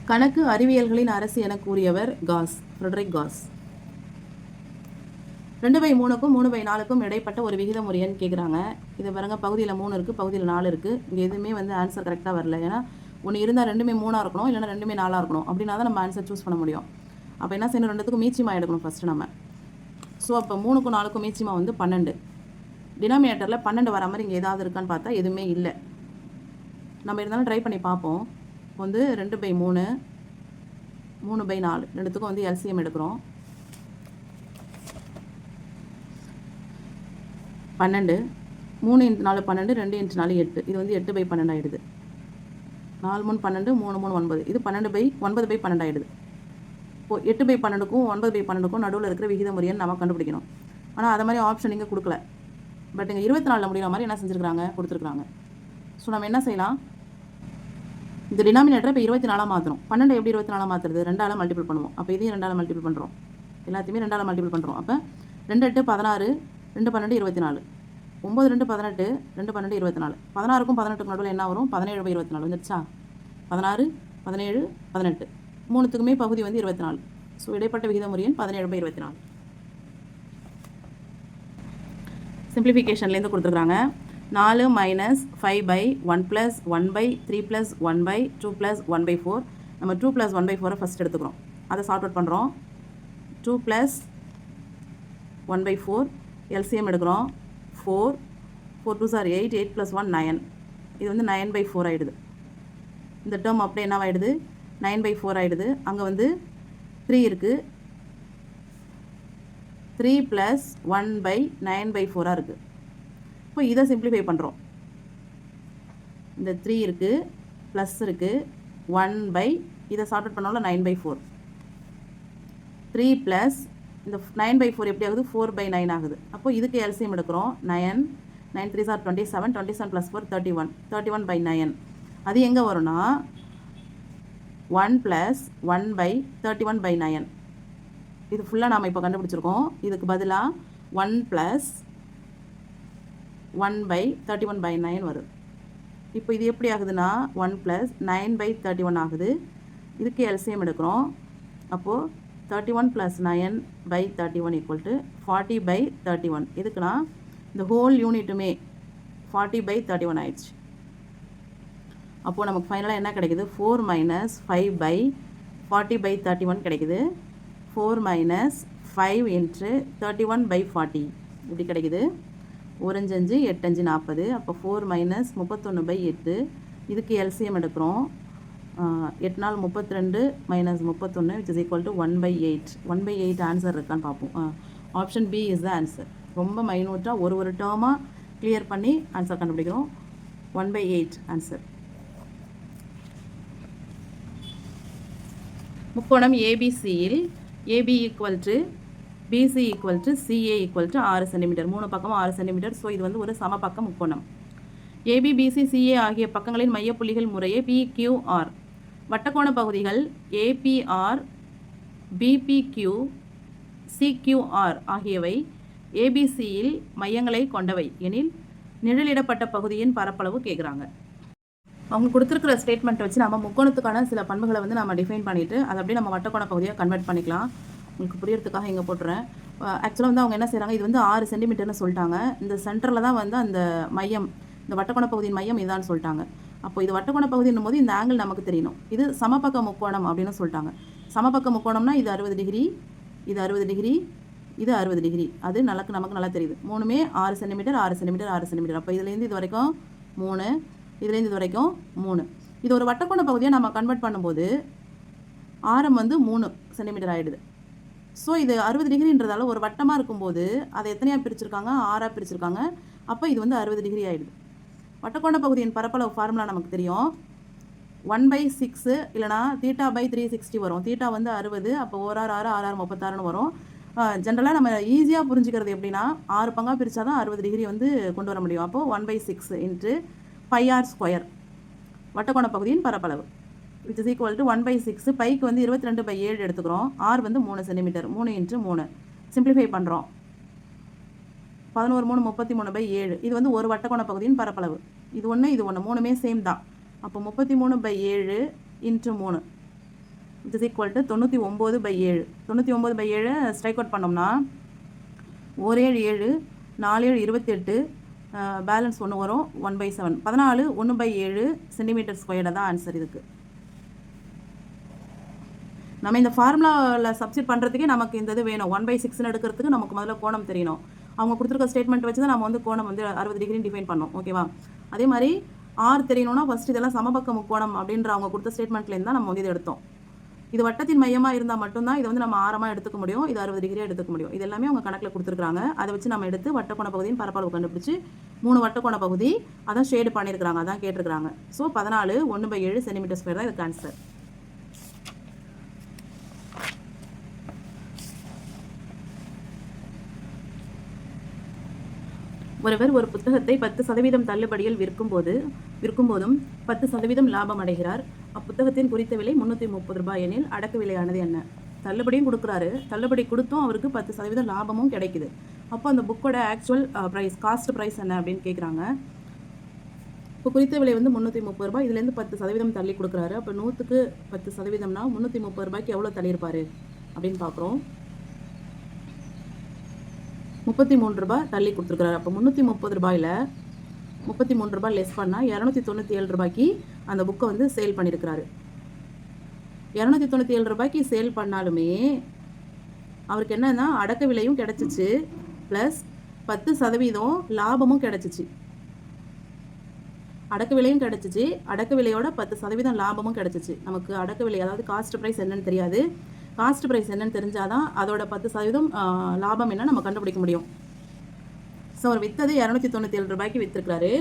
கணக்கு அறிவியல்களின் அரசு என கூறியவர் காஸ், ஃப்ரெடரிக் காஸ். 2/3க்கும் 3/4க்கும் இடைப்பட்ட ஒரு விகித முறையன்னு கேட்குறாங்க. இது பாருங்க, பகுதியில் 3 இருக்குது, பகுதியில் 4 இருக்குது. இங்கே எதுவுமே ஆன்சர் கரெக்டாக வரல. ஏன்னா ஒன்று இருந்தால் ரெண்டுமே 3ஆக இருக்கணும், இல்லைனா ரெண்டுமே 4ஆக இருக்கணும். அப்படின்னா தான் நம்ம ஆன்சர் சூஸ் பண்ண முடியும். அப்போ என்ன செய்யணும், ரெண்டுத்துக்கும் மீச்சியமாக எடுக்கணும் ஃபஸ்ட்டு நம்ம. ஸோ அப்போ 3க்கும் 4க்கும் மீச்சியமாக 12. டினாமினேட்டரில் 12 வர மாதிரி இங்கே ஏதாவது இருக்கான்னு பார்த்தா எதுவுமே இல்லை. நம்ம இருந்தாலும் ட்ரை பண்ணி பார்ப்போம். இப்போ 2/3, 3/4 ரெண்டுத்துக்கும் எல்சிஎம் எடுக்கிறோம். 12, 3 × 4 12, 2 × 4 8. இது 8/12 ஆகிடுது. 4 3 12, 3 3 9. இது 9/12 ஆகிடுது. இப்போ 8/12க்கும் 9/12க்கும் நடுவில் இருக்கிற விகித முறையை நம்ம கண்டுபிடிக்கணும். ஆனால் அதை மாதிரி ஆப்ஷன் இங்கே கொடுக்கல. பட் இங்கே 24 முடிகிற மாதிரி என்ன செஞ்சுருக்காங்க, கொடுத்துருக்குறாங்க. ஸோ நம்ம என்ன செய்யலாம், இந்த டினாமினேட்டரை இப்போ 24 மாற்றணும். 12 எப்படி 24 மாற்றுறது, 2ஆல் மல்டிபிள் பண்ணுவோம். அப்போ இதையும் 2ஆல் மல்டிபிள் பண்ணுறோம். எல்லாத்தையுமே 2ஆல் மல்டிபிள் பண்ணுறோம். அப்போ 2 8 16, 2 12 24, 9 2 18, 2 12 24. 16க்கும் 18க்கும் நடுவில் என்ன வரும், 17/24 வந்துடுச்சா. 16 17 18 மூணுத்துக்குமே பகுதி 24. ஸோ இடைப்பட்ட விகித முறையின் 17/24. சிம்பிளிஃபிகேஷன்லேருந்து கொடுத்துருக்குறாங்க. 4 - 5/1 + 1/3 + 1/2 + 1/4. நம்ம 2 + 1/4 ஃபஸ்ட் எடுத்துக்கிறோம். அதை சார்ட் அவுட் பண்ணுறோம். 2 + 1/4 எல்சிஎம் எடுக்கிறோம். 4 4 2s are 8, 8 + 1 9. இது 9/4 ஆகிடுது. இந்த டேர்ம் அப்படியே என்ன ஆகிடுது, 9/4 ஆகிடுது. அங்கே 3 இருக்குது. 3 + 1/9/4 இருக்குது. இப்போ இதை சிம்பிளிஃபை பண்ணுறோம். இந்த 3 இருக்குது, ப்ளஸ் இருக்குது, 1/, இதை சார்ட் அவுட் பண்ணோம்ல 9/4. 3 + இந்த 9/4 எப்படி ஆகுது, 4/9 ஆகுது. அப்போ இதுக்கு எல்சிஎம் எடுக்கிறோம். 9 9 3s are 27, 27 + 4 31, 31/9. அது எங்கே வரும்னா 1 + 1/31/9. இது ஃபுல்லாக நாம் இப்போ கண்டுபிடிச்சிருக்கோம். இதுக்கு பதிலாக 1 + 1/31/9 வருது. இப்போ இது எப்படி ஆகுதுன்னா 1 + 9/31 ஆகுது. இதுக்கு எல்சிஎம் எடுக்கிறோம். அப்போது 31 + 9/31 = 40/31. எதுக்குன்னா இந்த ஹோல் யூனிட்டுமே 40/31 ஆயிடுச்சு. அப்போது நமக்கு ஃபைனலாக என்ன கிடைக்குது, 4 - 5/40/31 கிடைக்குது. 4 - 5 × 31/40 இப்படி கிடைக்குது. 1 5 5 8 5 40. அப்போ 4 - 31/8. இதுக்கு எல்சிஎம் எடுக்கிறோம். 8 4 32 - 31 which is equal to 1/8. 1/8 answer இருக்கான்னு பார்ப்போம். Option B is the answer. ரொம்ப மைனூட்டாக ஒரு டேர்மாக கிளியர் பண்ணி ஆன்சர் கண்டுபிடிக்கிறோம். 1/8 ஆன்சர். முக்கோணம் ஏபிசியில் ஏபி = BC = CA = 6 சென்டிமீட்டர். 3 பக்கமும் 6 சென்டிமீட்டர். ஸோ இது ஒரு சமபக்க முக்கோணம். ஏபி BC CA ஆகிய பக்கங்களின் மையப்புள்ளிகள் முறையே PQR. வட்டக்கோண பகுதிகள் APR, BPQ, CQR ஆகியவை ஏபிசியில் மையங்களை கொண்டவை எனில் நிழலிடப்பட்ட பகுதியின் பரப்பளவு கேட்குறாங்க. அவங்க கொடுத்துருக்கிற ஸ்டேட்மெண்ட்டை வச்சு நம்ம முக்கோணத்துக்கான சில பண்புகளை நம்ம டிஃபைன் பண்ணிவிட்டு அதை அப்படியே நம்ம வட்டக்கோண பகுதியாக கன்வெர்ட் பண்ணிக்கலாம். உங்களுக்கு புரியறதுக்காக இங்கே போட்டுறேன். ஆக்சுவலாக அவங்க என்ன செய்கிறாங்க, இது 6 சென்டிமீட்டர்னு சொல்லிட்டாங்க. இந்த சென்டரில் தான் அந்த மையம், இந்த வட்டக்கோண பகுதியின் மையம் இதான்னு சொல்லிட்டாங்க. அப்போ இது வட்டக்கோண பகுதின்னும் போது இந்த ஆங்கிள் நமக்கு தெரியணும். இது சமபக்க முக்கோணம் அப்படின்னு சொல்லிட்டாங்க. சமபக்க முக்கோணம்னா இது 60 டிகிரி, இது 60 டிகிரி, இது 60 டிகிரி. அது நமக்கு நல்லா தெரியுது. மூணுமே 6 சென்டிமீட்டர் 6 சென்டிமீட்டர் 6 சென்டிமீட்டர். அப்போ இதுலேருந்து இது வரைக்கும் 3, இதுலேருந்து இது வரைக்கும் 3. இது ஒரு வட்டக்கோண பகுதியாக நம்ம கன்வெர்ட் பண்ணும்போது ஆரம் 3 சென்டிமீட்டர் ஆகிடுது. ஸோ இது 60 டிகிரின்றதால ஒரு வட்டமாக இருக்கும்போது அதை எத்தனையாக பிரிச்சுருக்காங்க, 6ஆக பிரிச்சுருக்காங்க. அப்போ இது 60 டிகிரி ஆகிடுது. வட்டக்கோண பகுதியின் பரப்பளவு ஃபார்முலா நமக்கு தெரியும். 1/6 இல்லைனா θ/360 வரும். θ 60. அப்போ 1 6 6 6 36ன்னு வரும். ஜென்ரலாக நம்ம ஈஸியாக புரிஞ்சுக்கிறது எப்படின்னா 6 பங்காக பிரித்தா தான் 60 டிகிரி கொண்டு வர முடியும். அப்போது 1/6 × πr². வட்டக்கோண பகுதியின் பரப்பளவு which is equal to 1/6. Bike 22/7 எடுத்துக்கிறோம். r 3 centimetre. 3 × 3 சிம்பிளிஃபை பண்ணுறோம். 11 3 33/7. இது ஒரு வட்டக்கோண பகுதியின் பரப்பளவு. இது ஒன்று இது ஒன்று மூணுமே சேம் தான். அப்போ 33/7 × 3 which is equal to 99/7. 99/7 strike out பண்ணோம்னா 1 7 7 4 7 28 பேலன்ஸ் 1 வரும் 1/7. 14 1/7 சென்டிமீட்டர் ஸ்கொயர்டாக தான் ஆன்சர் இதுக்கு. நம்ம இந்த ஃபார்முலாவில் சப்ஸ்டிட் பண்ணுறதுக்கே நமக்கு இந்த இது வேணும். 1/6 எடுக்கிறதுக்கு நமக்கு முதல்ல கோணம் தெரியணும். அவங்க கொடுத்துருக்க ஸ்டேட்மெண்ட் வச்சு தான் நம்ம வந்து கோணம் வந்து 60 டிகிரி டிஃபைன் பண்ணோம். ஓகேவா? அதே மாதிரி ஆர் தெரியணும்னா ஃபஸ்ட் இதெல்லாம் சமபக்க முக்கோணம் அப்படின்ற அவங்க கொடுத்த ஸ்டேட்மெண்ட்லேருந்து தான் நம்ம வந்து இதை எடுத்தோம். இது வட்டத்தின் மையமாக இருந்தால் மட்டும்தான் இதை வந்து நம்ம ஆரமாக எடுத்துக்க முடியும். இது 60 டிகிரியாக எடுத்துக்க முடியும். இது எல்லாமே அவங்க கணக்கில் கொடுத்துருக்காங்க. அதை வச்சு நம்ம எடுத்து வட்டக்கோண பகுதியின் பரப்பளவு கண்டுபிடிச்சி 3 வட்டக்கோண பகுதி அதான் ஷேடு பண்ணியிருக்கிறாங்க, அதான் கேட்டிருக்கிறாங்க. ஸோ 14 1/7 சென்டிமீட்டர் ஸ்கொயர் தான் இதுக்கு ஆன்சர். ஒருவர் ஒரு புத்தகத்தை 10% தள்ளுபடியில் விற்கும்போதும் 10% லாபம் அடைகிறார். அப்புத்தகத்தின் குறித்த விலை 330 ரூபாய் எனில் அடக்க விலையானது என்ன? தள்ளுபடியும் கொடுக்குறாரு, தள்ளுபடி கொடுத்தும் அவருக்கு 10% லாபமும் கிடைக்குது. அப்போ அந்த புக்கோட ஆக்சுவல் ப்ரைஸ், காஸ்ட் ப்ரைஸ் என்ன அப்படின்னு கேட்குறாங்க. இப்போ குறித்த விலை வந்து 330 ரூபாய், இதுலேருந்து 10% தள்ளி கொடுக்குறாரு. அப்போ 100க்கு 10%னா 330 ரூபாய்க்கு எவ்வளோ தள்ளியிருப்பார் அப்படின்னு பார்க்குறோம். 33 ரூபாய் தள்ளி கொடுத்துருக்குறாரு. அப்போ 330 ரூபாயில் 33 ரூபாய் லெஸ் பண்ணால் 297 ரூபாய்க்கு அந்த புக்கை வந்து சேல் பண்ணியிருக்கிறாரு. 297 ரூபாய்க்கு சேல் பண்ணாலுமே அவருக்கு என்னன்னா அடக்க விலையும் கிடச்சிச்சு, ப்ளஸ் 10% லாபமும் கிடச்சிச்சு. அடக்க விலையும் கிடச்சிச்சு, அடக்க விலையோட 10% லாபமும் கிடச்சிச்சு. நமக்கு அடக்க விலை அதாவது காஸ்ட் ப்ரைஸ் என்னன்னு தெரியாது. காஸ்ட் ப்ரைஸ் என்னன்னு தெரிஞ்சாதான் அதோட 10% லாபம் என்ன நம்ம கண்டுபிடிக்க முடியும். ஸோ அவர் விற்றது 297 ரூபாய்க்கு விற்றுருக்காரு.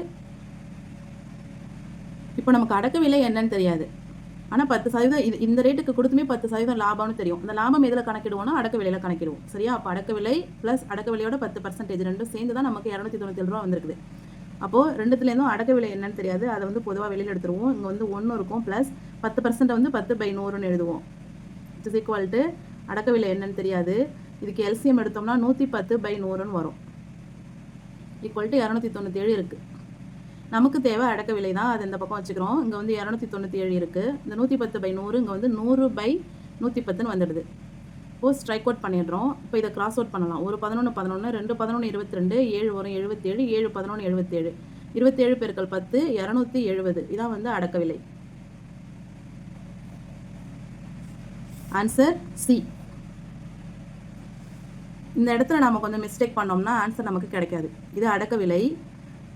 இப்போ நமக்கு அடக்க விலை என்னன்னு தெரியாது, ஆனால் 10% இது இந்த ரேட்டுக்கு கொடுத்துமே 10% லாபம்னு தெரியும். அந்த லாபம் எதில் கணக்கிடுவோம்னா அடக்க விலையில் கணக்கிடுவோம். சரியா? அப்போ அடக்க விலை ப்ளஸ் அடக்க விலையோட 10% ரெண்டும் சேர்ந்து தான் நமக்கு 297 ரூபா வந்திருக்குது. அப்போது ரெண்டுத்துலேருந்தும் அடக்க விலை என்னன்னு தெரியாது, அதை வந்து பொதுவாக வெளியில் எடுத்துருவோம். இங்கே வந்து 1 இருக்கும், ப்ளஸ் 10% வந்து 10/100ன்னு எழுதுவோம். இஸ் ஈக்குவல் டு அடக்க விலை என்னன்னு தெரியாது, இதுக்கு எல்சிஎம் எடுத்தோம்னா 110/100ன்னு வரும். ஈக்குவல் டு 297 இருக்குது. நமக்கு தேவை அடக்க விலை தான், அது இந்த பக்கம் வச்சுக்கிறோம். இங்கே வந்து 297 இருக்குது. இந்த 110/100 இங்கே வந்து 100/110ன்னு வந்துடுது. இப்போது ஸ்ட்ரைக் அவுட் பண்ணிடுறோம். இப்போ இதை கிராஸ் அவுட் பண்ணலாம். ஒரு 11 11, 2 11 22, 7 வரும் 77, 7 11 77, 27 பெருக்கல் 10 270. இதான் வந்து அடக்க விலை. Answer C. இந்த இடத்துல நம்ம கொஞ்சம் மிஸ்டேக் பண்ணோம்னா ஆன்சர் நமக்கு கிடைக்காது. இது அடக்க விலை,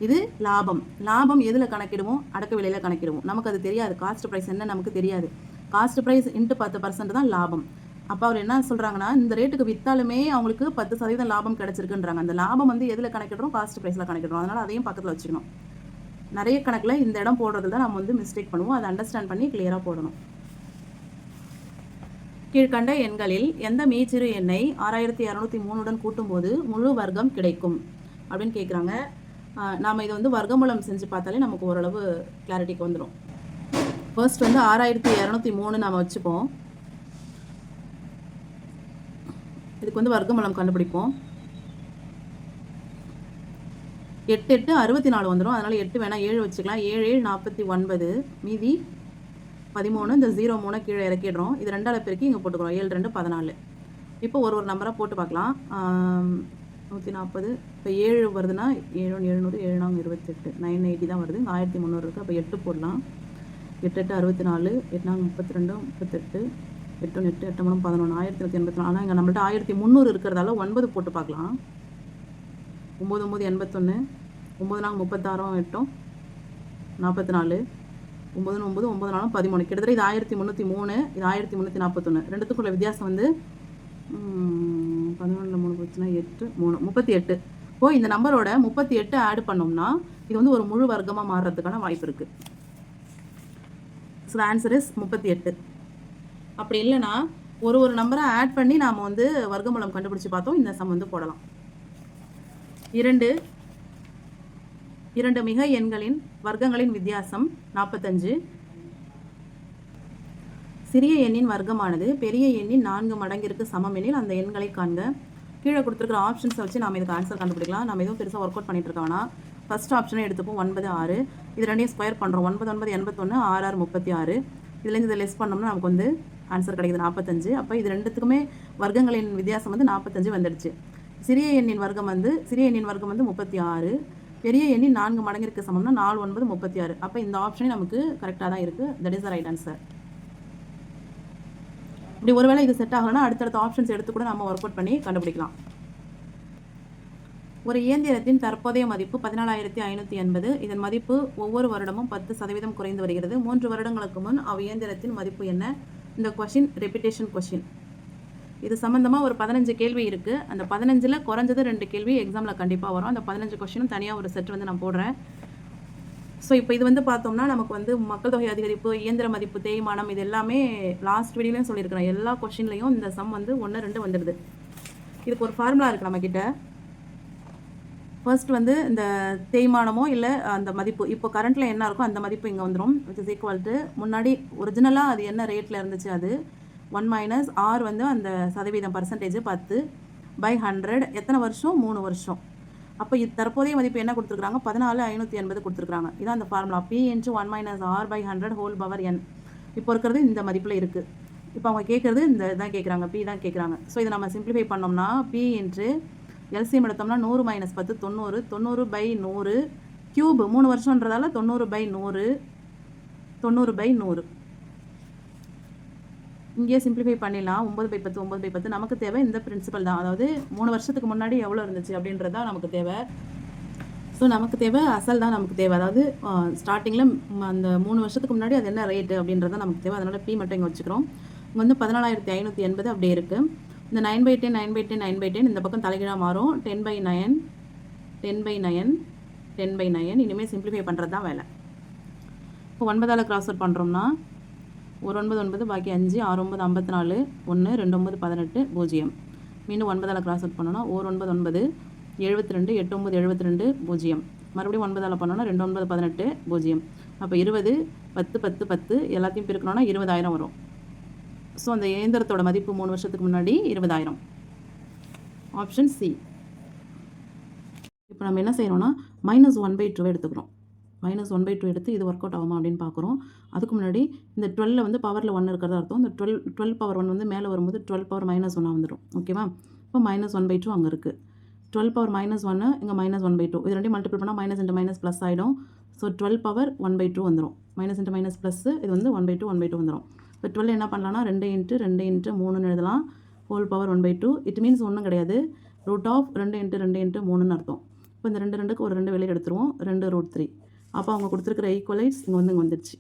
இது லாபம். லாபம் எதில் கணக்கிடுவோம்? அடக்க விலையில் கணக்கிடுவோம். நமக்கு அது தெரியாது, காஸ்ட் ப்ரைஸ் என்ன நமக்கு தெரியாது. காஸ்ட் ப்ரைஸ் இன்ட்டு 10% தான் லாபம். அப்போ அவர் என்ன சொல்கிறாங்கன்னா, இந்த ரேட்டுக்கு விற்றாலுமே அவங்களுக்கு 10% லாபம் கிடச்சிருக்குன்றாங்க. அந்த லாபம் வந்து எதில் கணக்கிடுறோம்? காஸ்ட் ப்ரைஸில் கணக்கிடுறோம். அதனால் அதையும் பக்கத்தில் வச்சுக்கணும். நிறைய கணக்கில் இந்த இடம் போடுறது தான் நம்ம வந்து மிஸ்டேக் பண்ணுவோம். அதை அண்டர்ஸ்டாண்ட் பண்ணி கிளியராக போடணும். கீழ்கண்ட எண்களில் எந்த மீச்சிறு எண்ணை 6203 கூட்டும்போது முழு வர்க்கம் கிடைக்கும் அப்படின்னு கேட்குறாங்க. நாம் இதை வந்து வர்க்கமூலம் செஞ்சு பார்த்தாலே நமக்கு ஓரளவு கிளாரிட்டிக்கு வந்துடும். ஃபர்ஸ்ட் வந்து 6203 நாம் வச்சுப்போம். இதுக்கு வந்து வர்க்கமூலம் கண்டுபிடிப்போம். 8 8 64 வந்துடும். அதனால் 8 வேணால் 7 வச்சுக்கலாம். 7 7 49, மீதி 13. இந்த 0 3 கீழே இறக்கிடுறோம். இது 2ஆல் பெருக்கி இங்கே போட்டுக்கிறோம். 7 2 14. இப்போ ஒரு நம்பராக போட்டு பார்க்கலாம். 140. இப்போ 7 வருதுன்னா 7 700, 7 4 28, 980 தான் வருது. 1300 இருக்குது. அப்போ 8 போடலாம். 8 8 64, 8 4 32, 38, 8 1 8 8 3 11, 1184. ஆனால் இங்கே நம்மள்ட்ட 1300 இருக்கிறதால 9 போட்டு பார்க்கலாம். 9 9 81, 9 4 36 8 44, 9 9 9 4 13. கிட்டத்தட்ட இது 1303, இது 1341. ரெண்டுத்துக்குள்ள வித்தியாசம் வந்து 11 3 போச்சுன்னா 8 3 38. இப்போ இந்த நம்பரோட 38 ஆட் பண்ணோம்னா இது வந்து ஒரு முழு வர்க்கமாக மாறுறதுக்கான வாய்ப்பு இருக்குது. So answer is 38. அப்படி இல்லைன்னா ஒரு நம்பரை ஆட் பண்ணி நாம் வந்து வர்க்கமூலம் கண்டுபிடிச்சி பார்த்தோம். இந்த சம் வந்து போடலாம். 2 மிக எண்களின் வர்க்கங்களின் வித்தியாசம் 45. சிறிய எண்ணின் வர்க்கமானது பெரிய எண்ணின் 4 மடங்கிற்கு சமம் எனில் அந்த எண்களை காண்க. கீழே கொடுத்துருக்கிற ஆப்ஷன்ஸை வச்சு நம்ம இதுக்கு ஆன்சர் கண்டுபிடிக்கலாம். நம்ம எதுவும் பெருசாக ஒர்க் அவுட் பண்ணிட்டு இருக்கோம்னா ஃபர்ஸ்ட் ஆப்ஷனை எடுத்துப்போம். 9 6. இது ரெண்டையும் ஸ்கொயர் பண்ணுறோம். 9 9 81, 6 6 36. இதுலேருந்து இதை லெஸ் பண்ணோம்னா நமக்கு வந்து ஆன்சர் கிடைக்குது 45. அப்போ இது ரெண்டுத்துக்குமே வர்க்கங்களின் வித்தியாசம் வந்து 45 வந்துடுச்சு. சிறிய எண்ணின் வர்க்கம் வந்து 36, பெரிய எண்ணின் 4 மடங்கிற்கு சமம்னா 4 9 36. அப்போ இந்த ஆப்ஷனே நமக்கு கரெக்டாக தான் இருக்குது. That is the right answer. இப்படி ஒருவேளை இது செட் ஆகலைன்னா அடுத்தடுத்த ஆப்ஷன்ஸ் எடுத்து கூட நம்ம ஒர்க் அவுட் பண்ணி கண்டுபிடிக்கலாம். ஒரு இயந்திரத்தின் தற்போதைய மதிப்பு 14,580. இதன் மதிப்பு ஒவ்வொரு வருடமும் 10% குறைந்து வருகிறது. 3 வருடங்களுக்கு முன் இயந்திரத்தின் மதிப்பு என்ன? இந்த கொஷின் ரெப்பிட்டேஷன் கொஷின். இது சம்மந்தமாக ஒரு 15 கேள்வி இருக்குது. அந்த 15ல் குறைஞ்சது 2 கேள்வி எக்ஸாமில் கண்டிப்பாக வரும். அந்த 15 கொஷினும் தனியாக ஒரு செட் வந்து நான் போடுறேன். ஸோ இப்போ இது வந்து பார்த்தோம்னா நமக்கு வந்து மக்கள் தொகை அதிகரிப்பு, இயந்திர மதிப்பு தேய்மானம், இது எல்லாமே லாஸ்ட் வீடியோலையும் சொல்லியிருக்கிறேன். எல்லா கொஷின்லையும் இந்த சம் வந்து 1 2 வந்துடுது. இதுக்கு ஒரு ஃபார்முலா இருக்குது நம்மக்கிட்ட. ஃபர்ஸ்ட் வந்து இந்த தேய்மானமோ இல்லை அந்த மதிப்பு இப்போ கரண்ட்டில் என்ன இருக்கோ அந்த மதிப்பு இங்கே வந்துடும். விச் இஸ் ஈக்குவல் டு முன்னாடி ஒரிஜினலாக அது என்ன ரேட்டில் இருந்துச்சு அது 1 மைனஸ் ஆர் வந்து அந்த சதவீதம் பர்சன்டேஜ் 10/100. எத்தனை வருஷம்? 3 வருஷம். அப்போ இது தற்போதைய மதிப்பு என்ன கொடுத்துருக்காங்க? 14,580 கொடுத்துருக்காங்க. இதான் அந்த formula P × 1 minus R by 100 whole power n. இப்போ இருக்கிறது இந்த மதிப்பில் இருக்குது. இப்போ அவங்க கேட்குறது இந்த இதான் கேட்குறாங்க, P தான் கேட்குறாங்க. ஸோ இதை நம்ம சிம்பிளிஃபை பண்ணோம்னா P × எல்சிஎம் எடுத்தோம்னா 100 மைனஸ் 10 90, 90/100 கியூப் 3 வருஷன்றதால 90/100, 90/100. இங்கேயே சிம்பிளிஃபை பண்ணிடலாம். 9/10 9/10. நமக்கு தேவை இந்த பிரின்சிபல் தான். அதாவது 3 வருஷத்துக்கு முன்னாடி எவ்வளோ இருந்துச்சு அப்படின்றது தான் நமக்கு தேவை. ஸோ நமக்கு தேவை அசல் தான் நமக்கு தேவை. அதாவது ஸ்டார்டிங்கில் அந்த 3 வருஷத்துக்கு முன்னாடி அது என்ன ரேட்டு அப்படின்றத நமக்கு தேவை. அதனால் P மட்டும் இங்கே வச்சுக்கிறோம். இங்கே வந்து 14,580 அப்படியே இருக்குது. இந்த 9/10 9/10 9/10 இந்த பக்கம் தலைகீழாக மாறும். 10/9 10/9 10/9. இனிமேல் சிம்பிளிஃபை பண்ணுறது தான் வேலை. இப்போ 9ஆல் கிராஸ் அவுட் பண்ணுறோம்னா 1 9 9, பாக்கி 5, 6 9 54, 1 2 9 18 0. மீண்டும் 9ஆல் கிராஸ் அவுட் பண்ணோன்னா 1 9 9 72, 8 9 72 0. மறுபடியும் 9ஆல் பண்ணோன்னா 2 9 18 0. அப்போ 20 10 10 10 எல்லாத்தையும் பிரிக்கணும்னா 20,000 வரும். ஸோ அந்த இயந்திரத்தோட மதிப்பு 3 வருஷத்துக்கு முன்னாடி 20,000. Option C. இப்போ நம்ம என்ன செய்யணும்னா -1/2 எடுத்துக்கிறோம். -1/2 எடுத்து இது ஒர்க் அவுட் ஆகுமா அப்படின்னு பார்க்குறோம். அதுக்கு முன்னாடி இந்த 12 வந்து பவரில் 1 இருக்கிறதா அர்த்தம். இந்த 12 பவர் 1 வந்து மேலே வரும்போது 12 பவர் -1 வந்துடும். ஓகேவா? இப்போ -1/2 அங்கே இருக்குது. 12 பவர் -1 இங்கே -1/2. இது ரெண்டையும் மல்டிபிள் பண்ணால் மைனஸ் இன்ட்டு மைனஸ் ப்ளஸ் ஆகிடும். ஸோ 12 பவர் 1/2 வந்துடும். மைனஸ் இன்ட்டு மைனஸ் ப்ளஸ், இது வந்து 1/2 வந்துடும். இப்போ 12 என்ன பண்ணலாம்னா 2 × 2 × 3ன்னு எழுதலாம். Whole power 1/2. இட் மீன்ஸ் ஒன்றும் கிடையாது. ரூட் ஆஃப் 2 × 2 × 3ன்னு அர்த்தம். இப்போ இந்த 2 2க்கு ஒரு 2 வெளியில் எடுத்துருவோம். 2 √3. அப்போ அவங்க கொடுத்துருக்கிற ஈக்குவலைட்ஸ் இங்கே வந்துடுச்சு.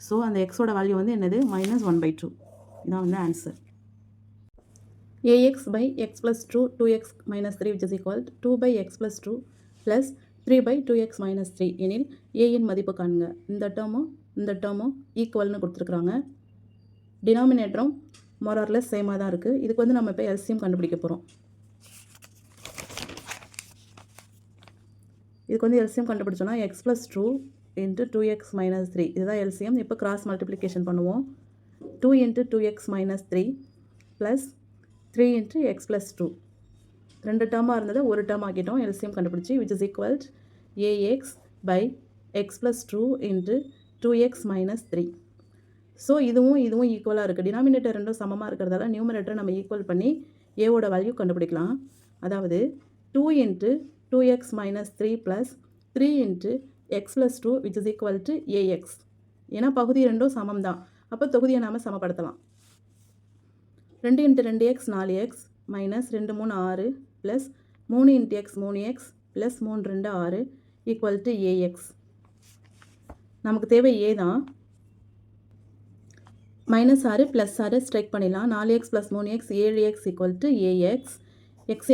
ஸோ அந்த எக்ஸோட வேல்யூ வந்து என்னது? -1/2. இதான் வந்து answer. ax/x + 2 2x - 3 which is equal to 2/x + 2 plus 3/2x - 3 எனில் a-இன் மதிப்பு காண்க. இந்த டேர்மும் ஈக்குவல்னு கொடுத்துருக்குறாங்க. டினாமினேட்டரும் மோரார்லெஸ் சேமாக தான் இருக்குது. இதுக்கு வந்து நம்ம இப்போ எல்சிஎம் கண்டுபிடிக்க போகிறோம். இதுக்கு வந்து எல்சிஎம் கண்டுபிடிச்சோன்னா x + 2 × 2x - 3 இதுதான் எல்சிஎம். இப்போ கிராஸ் மல்டிப்ளிகேஷன் பண்ணுவோம். 2 × 2x - 3 ப்ளஸ் 3 × x + 2. 2 டேர்மாக இருந்ததை ஒரு டேர்ம் ஆக்கிட்டோம் எல்சிஎம் கண்டுபிடிச்சி. which is equal to ax/x + 2 × 2x - 3. So இதுவும் ஈக்குவலாக இருக்குது. டினாமினேட்டர் ரெண்டும் சமமாக இருக்கிறதால நியூமரேட்டரை நம்ம ஈக்குவல் பண்ணி ஏவோட வேல்யூ கண்டுபிடிக்கலாம். அதாவது 2 × 2x - 3 plus 3 × x + 2 which is equal to ax. ஏன்னா பகுதி ரெண்டும் சமம் தான். அப்போ தொகுதியை நாம் சமப்படுத்தலாம். 2 × 2x 4x minus 2 3 6 plus 3 × x 3x plus 3 2 6 equal to ax. நமக்கு தேவை a தான். -6 +6 ஸ்ட்ரைக் பண்ணிடலாம். 4x + 3x 7x equal to ax.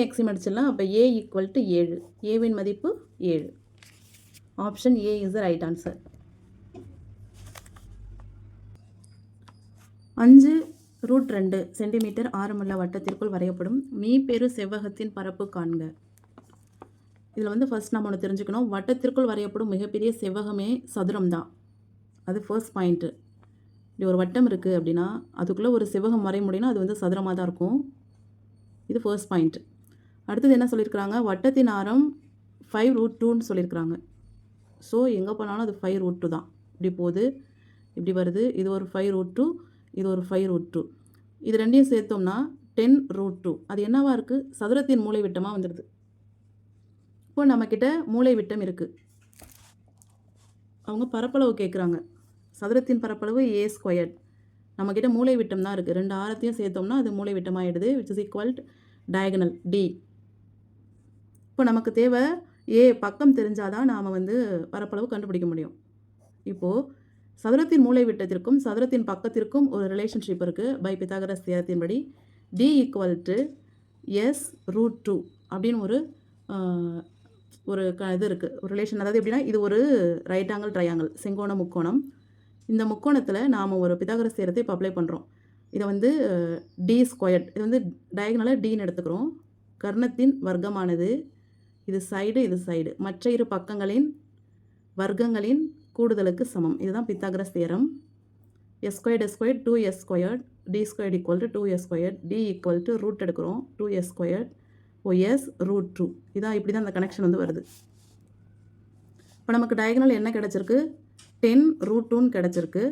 x மடிச்சிடலாம். அப்போ a ஈக்குவல் டு 7. ஏவின் மதிப்பு 7. Option A is the right answer. 5√2 centimetre ஆரமுள்ள வட்டத்திற்குள் வரையப்படும் மீப்பெரு செவ்வகத்தின் பரப்பு காண்க. இதில் வந்து ஃபர்ஸ்ட் நம்ம ஒன்று தெரிஞ்சுக்கணும். வட்டத்திற்குள் வரையப்படும் மிகப்பெரிய செவ்வகமே சதுரம் தான். அது ஃபர்ஸ்ட் பாயிண்ட்டு. இப்படி ஒரு வட்டம் இருக்குது அப்படின்னா அதுக்குள்ளே ஒரு செவ்வகம் வரைய முடியும்னா அது வந்து சதுரமாக தான் இருக்கும். இது ஃபர்ஸ்ட் பாயிண்ட். அடுத்தது என்ன சொல்லியிருக்கிறாங்க? வட்டத்தின் ஆரம் 5√2ன்னு சொல்லியிருக்கிறாங்க. ஸோ எங்கே போனாலும் அது 5√2 தான். இப்படி போகுது, இப்படி வருது. இது ஒரு 5√2, இது ஒரு 5√2. இது ரெண்டையும் சேர்த்தோம்னா 10√2. அது என்னவா இருக்குது? சதுரத்தின் மூலை விட்டமாக வந்துடுது. இப்போ நம்மக்கிட்ட மூலை விட்டம் இருக்குது. அவங்க பரப்பளவு கேட்குறாங்க. சதுரத்தின் பரப்பளவு a². நம்மக்கிட்ட மூலை விட்டம் தான் இருக்குது. 2 ஆரத்தையும் சேர்த்தோம்னா அது மூலை விட்டமாகிடுது, which is equal to diagonal D. இப்போ நமக்கு தேவை ஏ பக்கம் தெரிஞ்சால் தான் நாம் பரப்பளவு கண்டுபிடிக்க முடியும். இப்போது சதுரத்தின் மூலை விட்டத்திற்கும் சதுரத்தின் பக்கத்திற்கும் ஒரு ரிலேஷன்ஷிப் இருக்குது. பை பித்தாகரஸ் தியரத்தின்படி D = S√2 அப்படின்னு ஒரு இது இருக்குது, ஒரு ரிலேஷன். அதாவது எப்படின்னா, இது ஒரு ரைட் ஆங்கிள் ட்ரையாங்கிள், செங்கோண முக்கோணம். இந்த முக்கோணத்தில் நாம் ஒரு பித்தாகரஸ் தியரத்தை இப்போ அப்ளை பண்ணுறோம். இதை D², இது டயகனலாக Dன்னு எடுத்துக்கிறோம். கர்ணத்தின் வர்க்கமானது இது சைடு மற்ற இரு பக்கங்களின் வர்க்கங்களின் கூடுதலுக்கு சமம். இதுதான் Pythagoras theorem. S² 2S², D² = 2S², D = root எடுக்கிறோம் 2S² S√2. இதான் இப்படி தான் அந்த கனெக்ஷன் வருது. இப்போ நமக்கு டயகனல் என்ன கிடச்சிருக்கு? 10√2ன்னு கிடச்சிருக்கு.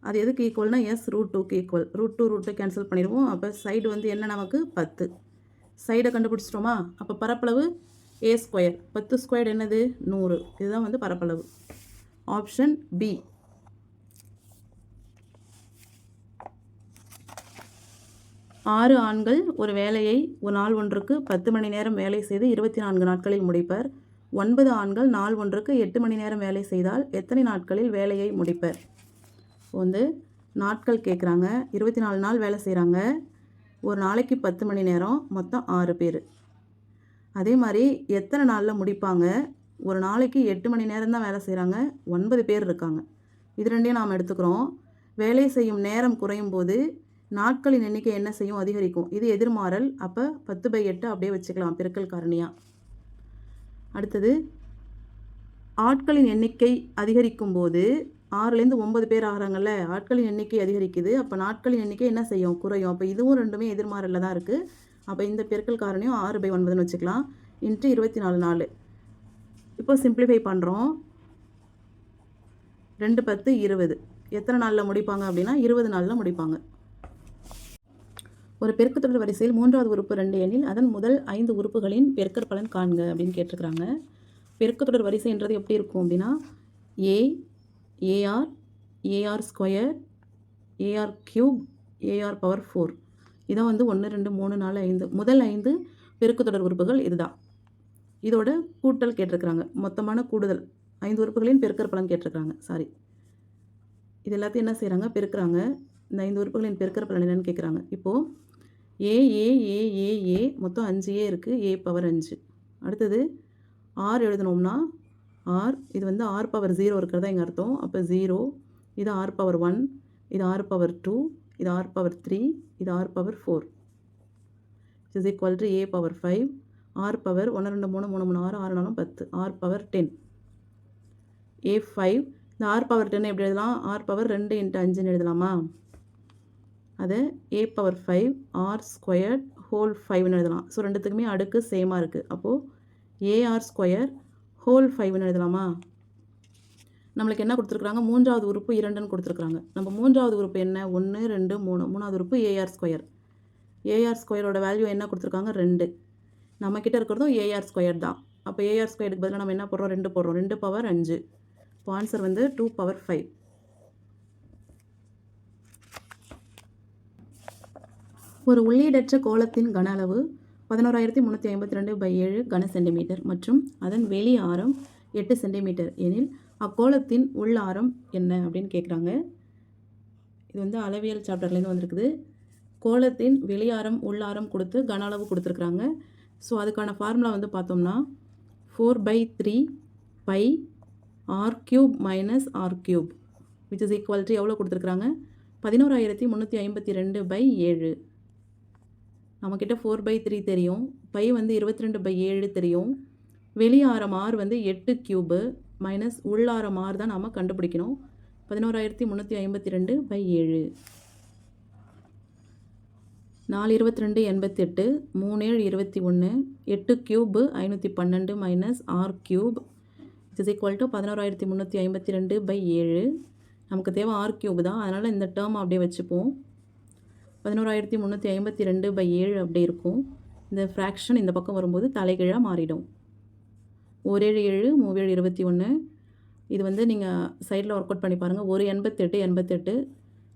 அது எதுக்கு ஈக்குவல்னா S√2க்கு ஈக்குவல். √2 கேன்சல் பண்ணிடுவோம். அப்போ சைடு என்ன நமக்கு 10. சைடை கண்டுபிடிச்சிட்டோமா? அப்போ பரப்பளவு a². 10² என்னது? 100. இதுதான் பரப்பளவு. Option B. ஆறு ஆண்கள் ஒரு வேலையை ஒரு நாள் ஒன்றுக்கு 10 மணி நேரம் வேலை செய்து 24 நாட்களில் முடிப்பர். 9 ஆண்கள் நாள் ஒன்றுக்கு 8 மணி நேரம் வேலை செய்தால் எத்தனை நாட்களில் வேலையை முடிப்பர்? நாட்கள் கேட்குறாங்க. 24 நாள் வேலை செய்கிறாங்க. ஒரு நாளைக்கு 10 மணி நேரம், மொத்தம் 6 பேர். அதே மாதிரி எத்தனை நாளில் முடிப்பாங்க? ஒரு நாளைக்கு 8 மணி நேரம் தான் வேலை செய்கிறாங்க, 9 பேர் இருக்காங்க. இது ரெண்டையும் நாம் எடுத்துக்கிறோம். வேலை செய்யும் நேரம் குறையும் போது நாட்களின் எண்ணிக்கை என்ன செய்யும்? அதிகரிக்கும். இது எதிர்மாறல். அப்போ 10/8 அப்படியே வச்சுக்கலாம் பெருக்கல் காரணியாக. அடுத்தது, ஆட்களின் எண்ணிக்கை அதிகரிக்கும் போது 6லேருந்து 9 பேர் ஆகிறாங்கல்ல, ஆட்களின் எண்ணிக்கை அதிகரிக்குது. அப்போ நாட்களின் எண்ணிக்கை என்ன செய்யும்? குறையும். அப்போ இதுவும் ரெண்டுமே எதிர்மாறலில் தான் இருக்குது. அப்போ இந்த பெருக்கல் காரணியும் 6/9ன்னு வச்சுக்கலாம். இன்ட்டு 24 நாள். இப்போ சிம்பிளிஃபை பண்ணுறோம். 2 10 20. எத்தனை நாளில் முடிப்பாங்க அப்படின்னா 20 நாளில் முடிப்பாங்க. ஒரு பெருக்குத்தொடர் வரிசையில் 3வது உறுப்பு 2 எனில் அதன் முதல் 5 உறுப்புகளின் பெருக்கற் பலன் காண்க அப்படின்னு கேட்டிருக்கிறாங்க. பெருக்குத்தொடர் வரிசைன்றது எப்படி இருக்கும் அப்படின்னா A, AR, AR², AR³, AR⁴. இதான் 1 2 3 4 5 முதல் 5 பெருக்குத்தொடர் உறுப்புகள் இதுதான். இதோட கூட்டல் கேட்டிருக்கிறாங்க. மொத்தமான கூடுதல் 5 உறுப்புகளின் பெருக்கற் பலன் கேட்டிருக்கிறாங்க. இது எல்லாத்தையும் என்ன செய்கிறாங்க? பெருக்கிறாங்க. இந்த 5 உறுப்புகளின் பெருக்கற் பலன் என்னன்னு கேட்குறாங்க. இப்போது ஏ மொத்தம் 5 இருக்குது. A⁴. அடுத்தது R எழுதணும்னா R, இது R⁴ இருக்கிறதா எங்கள் அர்த்தம். அப்போ 0, இது R⁴1, இது R⁴2, இது R⁴3, இது R⁴4. which is equal to A⁴5, R⁴ 1 2 3 3 3 6 6 4 10, R⁴10. A5, இந்த R⁴10 எப்படி எழுதலாம்? R⁴2 × 5ன்னு எழுதலாமா? அதை A⁴5 R² ஹோல் 5ன்னு எழுதலாம். ஸோ ரெண்டுத்துக்குமே அடுக்கு சேமாக இருக்குது. அப்போது AR² ஹோல் 5ன்னு எழுதலாமா? நம்மளுக்கு என்ன கொடுத்துருக்குறாங்க? 3வது உறுப்பு 2ன்னு கொடுத்துருக்குறாங்க. நம்ம 3வது உறுப்பு என்ன? 1 2 3. 3வது உறுப்பு AR². AR²ஓட வேல்யூ என்ன கொடுத்துருக்காங்க? 2. நம்மக்கிட்ட இருக்கிறதும் AR² தான். அப்போ AR²க்கு பதிலாக நம்ம என்ன போடுறோம்? 2 போடுறோம். 2⁴5. இப்போ ஆன்சர் 2⁴5. ஒரு உள்ளீடற்ற கோளத்தின் கன அளவு 11352/7 கன சென்டிமீட்டர் மற்றும் அதன் வெளி ஆரம் 8 சென்டிமீட்டர் எனில் அக்கோளத்தின் உள் ஆரம் என்ன அப்படின்னு கேட்குறாங்க. இது அளவியல் சாப்டர்லேருந்து வந்திருக்குது. கோளத்தின் வெளியாரம் உள்ளாரம் கொடுத்து கன அளவு கொடுத்துருக்குறாங்க. ஸோ அதுக்கான ஃபார்முலா பார்த்தோம்னா 4/3 π r³ - r³ which is equal to எவ்வளோ கொடுத்துருக்குறாங்க? 11352/7. நம்மக்கிட்ட 4/3 தெரியும். பை 22/7 தெரியும். வெளியாரம் r 8³ மைனஸ் உள்ளாரம் r தான் நாம் கண்டுபிடிக்கணும். 11352/7. 4 22 88, 3 7 21, 8³ 512 minus r³ which is equal to 11352/7. நமக்கு தேவை ஆர் கியூப் தான். அதனால் இந்த டேர்ம் அப்படியே வச்சுப்போம். 11,352/7 அப்படி இருக்கும். இந்த ஃப்ராக்ஷன் இந்த பக்கம் வரும்போது தலைகீழாக மாறிடும். 1 7 7 3 7 21. இது வந்து நீங்கள் சைடில் ஒர்க் அவுட் பண்ணி பாருங்கள். 1 88 88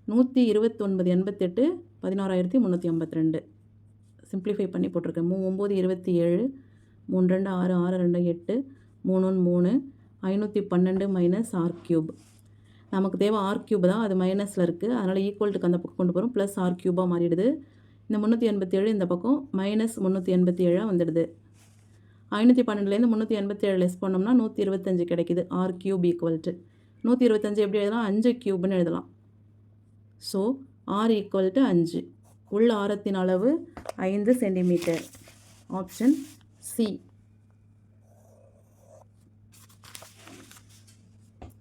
129 88 16,352. சிம்பிளிஃபை பண்ணி போட்டிருக்கேன். 9 27 3 2 6 6 2 8 3 1 3 512 மைனஸ் ஆர் கியூப். நமக்கு தேவை ஆர் கியூப் தான், அது மைனஸில் இருக்குது. அதனால் ஈக்குவல்ட்டுக்கு அந்த பக்கம் கொண்டு போகிறோம். ப்ளஸ் ஆர் கியூபாக மாறிடுது. இந்த 387 இந்த பக்கம் மைனஸ் 387 வந்துடுது. 512லேருந்து 387 லெஸ் பண்ணோம்னா 125 கிடைக்குது. ஆர் கியூப் ஈக்குவல்ட்டு 125 எப்படி எழுதலாம்? 5 கியூப்னு எழுதலாம். So R equal to 5. உள்ள ஆரத்தின் அளவு 5 சென்டிமீட்டர். Option C.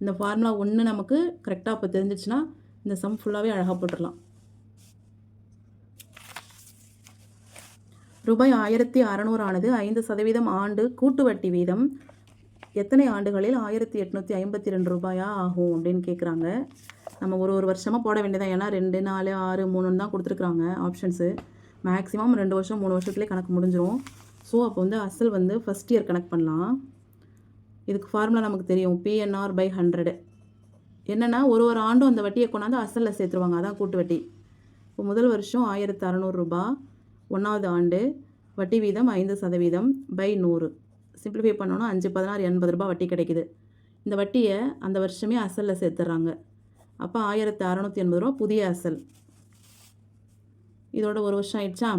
இந்த ஃபார்முலா 1 நமக்கு கரெக்டாக இப்போ தெரிஞ்சிச்சுன்னா இந்த சம் ஃபுல்லாகவே அழகாக போட்டுடலாம். ரூபாய் 1600 ஆனது 5% ஆண்டு கூட்டு வட்டி வீதம் எத்தனை ஆண்டுகளில் 1852 ரூபாயா ஆகும் அப்படின்னு கேட்குறாங்க. நம்ம ஒரு வருஷமாக போட வேண்டியதான். ஏன்னா 2 4 6 3 தான் கொடுத்துருக்குறாங்க ஆப்ஷன்ஸு. மேக்ஸிமம் 2 வருஷம் 3 வருஷத்துலேயே கணக்கு முடிஞ்சிடும். ஸோ அப்போ வந்து அசல் வந்து ஃபஸ்ட் இயர் கணக்கு பண்ணலாம். இதுக்கு ஃபார்முலா நமக்கு தெரியும், PNR/100. என்னென்னா ஒரு ஆண்டும் அந்த வட்டியை கொண்டாந்து அசலில் சேர்த்துருவாங்க. அதான் கூட்டு வட்டி. இப்போ முதல் வருஷம் 1600 ரூபா, 1வது ஆண்டு வட்டி வீதம் 5%/100. சிம்பிளிஃபை பண்ணோன்னா 5 16 80 ரூபா வட்டி கிடைக்குது. இந்த வட்டியை அந்த வருஷமே அசலில் சேர்த்துட்றாங்க. அப்போ 1680 ரூபா புதிய அசல். இதோட ஒரு வருஷம் ஆயிடுச்சா?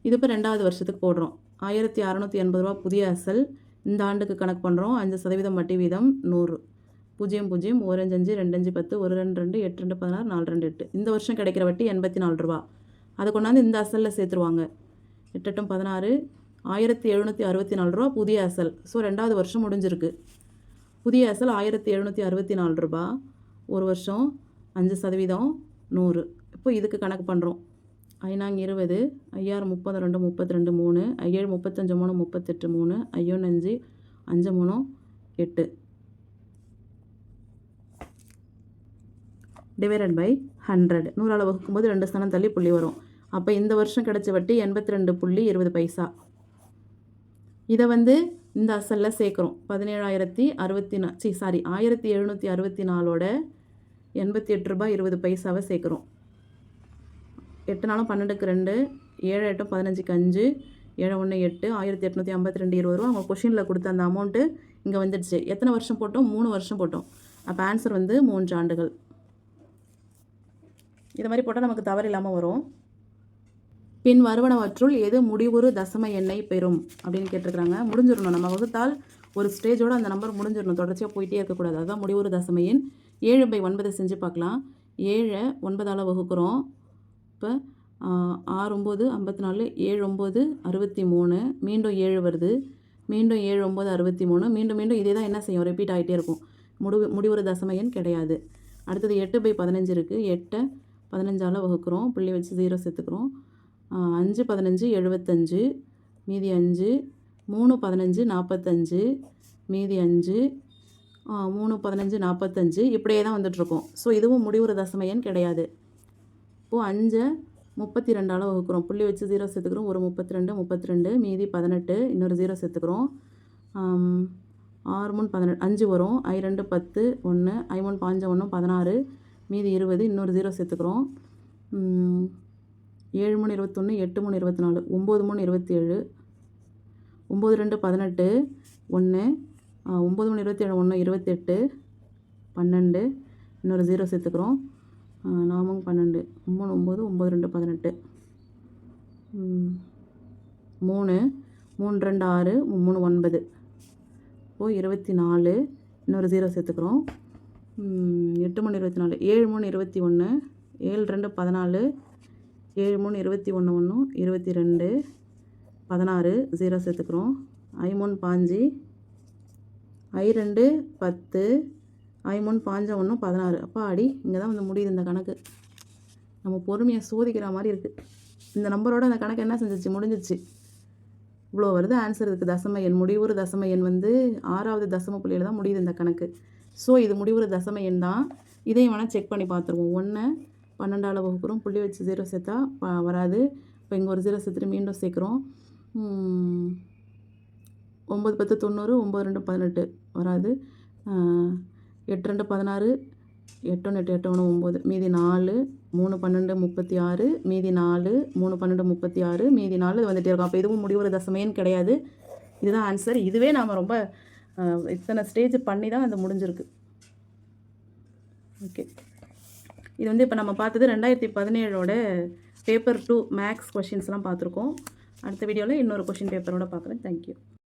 இது இப்போ 2வது வருஷத்துக்கு போடுறோம். 1680 ரூபா புதிய அசல். இந்த ஆண்டுக்கு கணக்கு பண்ணுறோம். 5% வட்டி வீதம் 100. 0 0 1 5 2 5 10 1 2 2 8 2 16 4 2 8. இந்த வருஷம் கிடைக்கிற வட்டி 84 ரூபா. அதை கொண்டாந்து இந்த அசலில் சேர்த்துருவாங்க. 8 8 16 1764 ரூபா புதிய அசல். ஸோ 2வது வருஷம் முடிஞ்சிருக்கு. புதிய அசல் 1764 ரூபா. ஒரு வருஷம் 5% 100. இப்போ இதுக்கு கணக்கு பண்ணுறோம். 5 20 5 30 2 32 3 7 35 3 38 3 1 5 5 3 8 டிவைடட் பை 100. 100ஆல் வகுக்கும்போது 2 ஸ்தானம் தள்ளி புள்ளி வரும். அப்போ இந்த வருஷம் கிடைச்ச வட்டி 82.20 இதை வந்து இந்த அசலில் சேர்க்குறோம். 1764ஓட 88 ரூபாய் 20 சேர்க்குறோம். 8 நாளும் 12க்கு 2 7 8 15க்கு 5 7 1 8 1852 20 ரூபா. அவங்க கொஷினில் கொடுத்த அந்த அமௌண்ட்டு இங்கே வந்துடுச்சு. எத்தனை வருஷம் போட்டோம்? 3 வருஷம் போட்டோம். அப்போ ஆன்சர் வந்து 3 ஆண்டுகள். இது மாதிரி போட்டால் நமக்கு தவறு இல்லாமல் வரும். பின் வருவனவற்றுள் எது முடிவுறு தசம எண்ணை பெறும் அப்படின்னு கேட்டிருக்கிறாங்க. முடிஞ்சிடணும். நம்ம வகுத்தால் ஒரு ஸ்டேஜோடு அந்த நம்பர் முடிஞ்சிடணும். தொடர்ச்சியாக போயிட்டே இருக்கக்கூடாது. அதுதான் முடிவுறு தசம எண். 7/9 செஞ்சு பார்க்கலாம். 7 9ஆல் வகுக்கிறோம். இப்போ 6 9 54 7 9 63 மீண்டும் 7 வருது. மீண்டும் 7 9 63 மீண்டும் மீண்டும் இதே தான் என்ன செய்யும்? ரிப்பீட் ஆகிட்டே இருக்கும். முடிவுறு தசம எண் கிடையாது. அடுத்தது 8/15 இருக்குது. 8 15ஆல் வகுக்கிறோம். புள்ளி வச்சு 0 சேர்த்துக்கிறோம். 5 15 75 மீதி 5 3 15 45 மீதி 5 3 15 45 இப்படியே தான் வந்துட்டுருக்கோம். ஸோ இதுவும் முடிவுறு தசம எண் கிடையாது. இப்போது 5 32ஆல் வகுக்கிறோம். புள்ளி வச்சு 0 சேர்த்துக்கிறோம். ஒரு 32 32 மீதி 18 இன்னொரு 0 சேர்த்துக்கிறோம். 6 3 18 5 வரும். 2 10 1 3 5 1 16 மீதி 20 இன்னொரு 0 சேர்த்துக்கிறோம். 7 3 21 8 3 24 9 3 27 9 2 18 1 9 3 27 1 28 12 இன்னொரு 0 சேர்த்துக்கிறோம். 4 12 3 9 9 2 18 3 3 2 6 3 9 இப்போது 24 இன்னொரு 0 சேர்த்துக்கிறோம். 8 3 24 7 3 21 7 2 14 7 3 21 1 22 16 0 சேர்த்துக்கிறோம். 3 5 2 10 3 5 1 16. அப்போ அடி இங்கே தான் வந்து முடியுது இந்த கணக்கு. நம்ம பொறுமையை சோதிக்கிற மாதிரி இருக்குது. இந்த நம்பரோட அந்த கணக்கு என்ன செஞ்சிச்சு? முடிஞ்சிச்சு. இவ்வளோ வருது ஆன்சர். இருக்குது தசம எண். முடிவுறு தசம எண் வந்து 6வது தசம புள்ளியில் தான் முடியுது இந்த கணக்கு. ஸோ இது முடிவுறு தசம எண் தான். இதையும் வேணால் செக் பண்ணி பார்த்துருவோம். 1 12ஆல் வகுக்கிறோம், புள்ளி வச்சு 0 சேர்த்தா வராது. இப்போ இங்கே ஒரு 0 சேர்த்துட்டு மீண்டும் சேர்க்குறோம். 9 10 90, 9 2 18 வராது. 8 2 16, 8 1 8 8 1 9, மீதி 4, 3 12 36, மீதி 4, 3 12 36, மீதி 4 வந்துகிட்டே இருக்கும். அப்போ இதுவும் முடிவுற தசமைன்னு கிடையாது. இதுதான் ஆன்சர். இதுவே நாம் ரொம்ப இத்தனை ஸ்டேஜ் பண்ணி தான் அது முடிஞ்சிருக்கு. ஓகே, இது வந்து இப்போ நம்ம பார்த்தது 2017ஓட பேப்பர் 2 மேக்ஸ் கொஷின்ஸ்லாம் பார்த்துருக்கோம். அடுத்த வீடியோவில் இன்னொரு கொஷின் பேப்பரோட பார்க்குறேன். தேங்க்யூ.